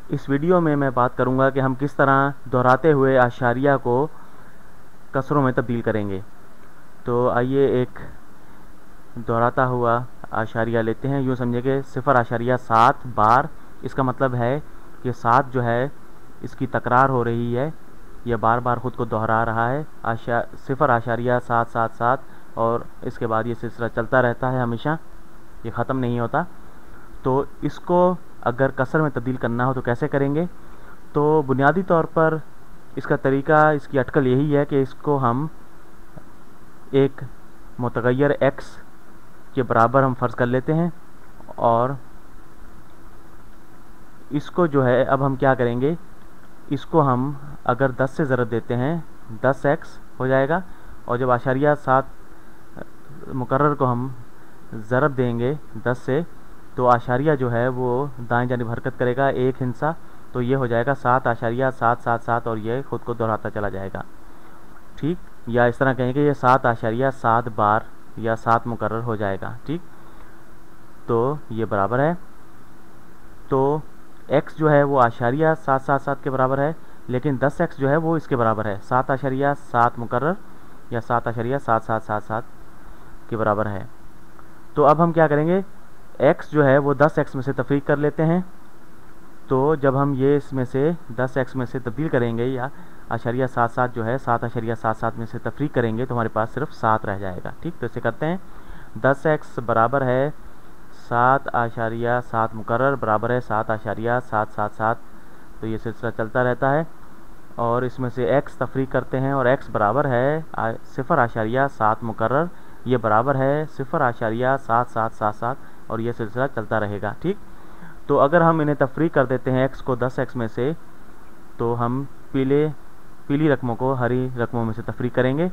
इस वीडियो में मैं बात करूंगा कि हम किस तरह दोहराते हुए आशारिया को कसरों में तब्दील करेंगे। तो आइए एक दोहराता हुआ आशारिया लेते हैं। यूँ समझिए कि 0.7 बार। इसका मतलब है कि 7 जो है इसकी तकरार हो रही है, यह बार बार ख़ुद को दोहरा रहा है। 0.777 और इसके बाद ये सिलसिला चलता रहता है हमेशा, ये ख़त्म नहीं होता। तो इसको अगर कसर में तब्दील करना हो तो कैसे करेंगे? तो बुनियादी तौर पर इसका तरीका, इसकी अटकल यही है कि इसको हम एक मुतगय्यर x के बराबर हम फ़र्ज़ कर लेते हैं और इसको जो है अब हम क्या करेंगे, इसको हम अगर 10 से ज़रब देते हैं 10x हो जाएगा। और जब आशारिया 7 मुकर्रर को हम ज़रब देंगे 10 से तो आशारिया जो है वो दाएं जानिब हरकत करेगा एक हिस्सा, तो ये हो जाएगा 7.777 और ये ख़ुद को दोहराता चला जाएगा। ठीक, या इस तरह कहेंगे ये 7.7 बार या 7 मुकर्रर हो जाएगा। ठीक, तो ये बराबर है, तो x जो है वो 7.777 के बराबर है, लेकिन 10x जो है वो इसके बराबर है 7.7 मुकर्रर या 7.7777 के बराबर है। तो अब हम क्या करेंगे, x जो है वो 10x में से तफरीक कर लेते हैं। तो जब हम ये इसमें से 10x में से तब्दील करेंगे या 0.77 जो है 7.77 में से तफरीक करेंगे तो हमारे पास सिर्फ 7 रह जाएगा। ठीक, तो इसे करते हैं। 10x बराबर है 7.7 मुकर्रर बराबर है 7.777। तो ये सिलसिला चलता रहता है और इसमें से x तफरीक करते हैं और x बराबर है 0.7 मुकर्रर, ये बराबर है 0.7777 और ये सिलसिला चलता रहेगा। ठीक, तो अगर हम इन्हें तफरीक कर देते हैं x को 10x में से, तो हम पीली रकमों को हरी रकमों में से तफरीक करेंगे।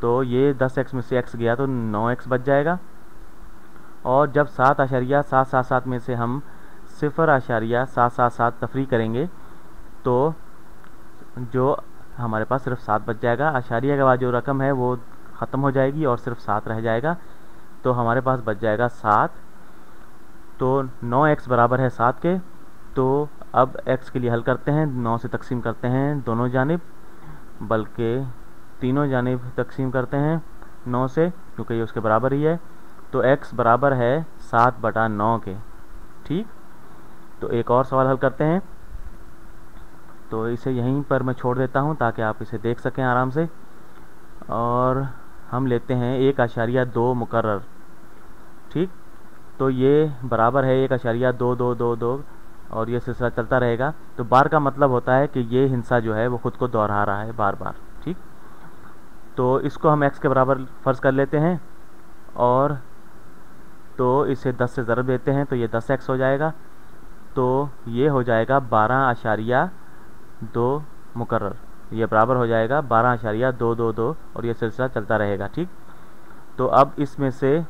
तो ये 10x में से x गया तो 9x बच जाएगा। और जब 7.777 में से हम 0.777 तफरीक करेंगे तो जो हमारे पास सिर्फ 7 बच जाएगा। आशारिया के बाद जो रकम है वो ख़त्म हो जाएगी और सिर्फ 7 रह जाएगा, तो हमारे पास बच जाएगा 7। तो 9x बराबर है 7 के। तो अब x के लिए हल करते हैं, 9 से तकसीम करते हैं दोनों जानिब, बल्कि तीनों जानिब तकसीम करते हैं 9 से, क्योंकि ये उसके बराबर ही है। तो x बराबर है 7/9 के। ठीक, तो एक और सवाल हल करते हैं। तो इसे यहीं पर मैं छोड़ देता हूँ ताकि आप इसे देख सकें आराम से। और हम लेते हैं 1.2 मुकर्रर। ठीक, तो ये बराबर है 1.2222 और ये सिलसिला चलता रहेगा। तो बार का मतलब होता है कि ये हिस्सा जो है वो ख़ुद को दोहरा रहा है बार बार। ठीक, तो इसको हम x के बराबर फ़र्ज़ कर लेते हैं और तो इसे 10 से ज़रब देते हैं तो ये 10x हो जाएगा। तो ये हो जाएगा 12.2 मुकर्रर, ये बराबर हो जाएगा 12.222 और ये सिलसिला चलता रहेगा। ठीक, तो अब इसमें से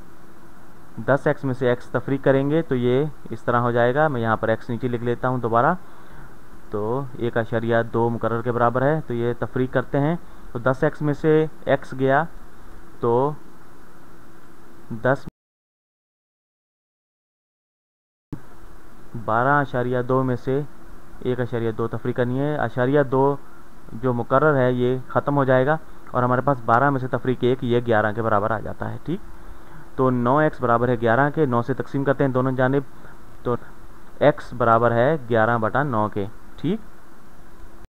10x में से x तफरीक करेंगे तो ये इस तरह हो जाएगा। मैं यहाँ पर x नीचे लिख लेता हूँ दोबारा। तो 1.2 मुकर्रर के बराबर है, तो ये तफरीक करते हैं। तो 10x में से x गया तो 10 12.2 में से 1.2 तफरीक करनी है। 0.2 जो मुकर्रर है ये ख़त्म हो जाएगा और हमारे पास 12 में से तफरीक 1, ये 11 के बराबर आ जाता है। ठीक, तो 9x बराबर है 11 के। 9 से तकसीम करते हैं दोनों जानिब, तो x बराबर है 11/9 के। ठीक।